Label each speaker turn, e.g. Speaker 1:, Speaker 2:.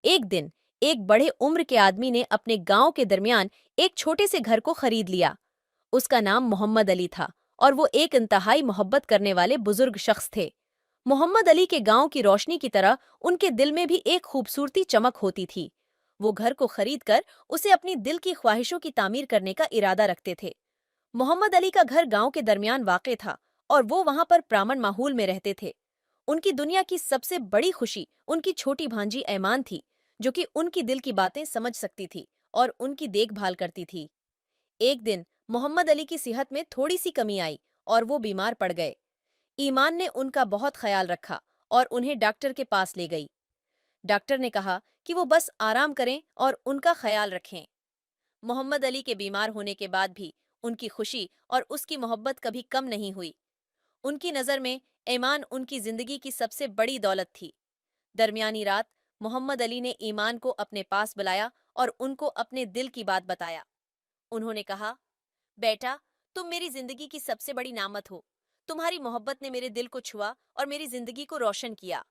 Speaker 1: एक दिन एक बड़े उम्र के आदमी ने अपने गांव के दरमियान एक छोटे से घर को खरीद लिया। उसका नाम मोहम्मद अली था और वो एक इंतहाई मोहब्बत करने वाले बुजुर्ग शख्स थे। मोहम्मद अली के गांव की रोशनी की तरह उनके दिल में भी एक खूबसूरती चमक होती थी। वो घर को खरीद कर उसे अपनी दिल की ख्वाहिशों की तामीर करने का इरादा रखते थे। मोहम्मद अली का घर गांव के दरमियान वाक़ था और वो वहां पर प्रामण माहौल में रहते थे। उनकी दुनिया की सबसे बड़ी खुशी उनकी छोटी भांजी ऐमान थी, जो कि उनकी दिल की बातें समझ सकती थी और उनकी देखभाल करती थी। एक दिन मोहम्मद अली की सेहत में थोड़ी सी कमी आई और वो बीमार पड़ गए। ईमान ने उनका बहुत ख्याल रखा और उन्हें डॉक्टर के पास ले गई। डॉक्टर ने कहा कि वो बस आराम करें और उनका ख्याल रखें। मोहम्मद अली के बीमार होने के बाद भी उनकी खुशी और उसकी मोहब्बत कभी कम नहीं हुई। उनकी नज़र में ईमान उनकी जिंदगी की सबसे बड़ी दौलत थी। दरमियानी रात मोहम्मद अली ने ईमान को अपने पास बुलाया और उनको अपने दिल की बात बताया। उन्होंने कहा, बेटा, तुम मेरी जिंदगी की सबसे बड़ी नामत हो। तुम्हारी मोहब्बत ने मेरे दिल को छुआ और मेरी जिंदगी को रोशन किया।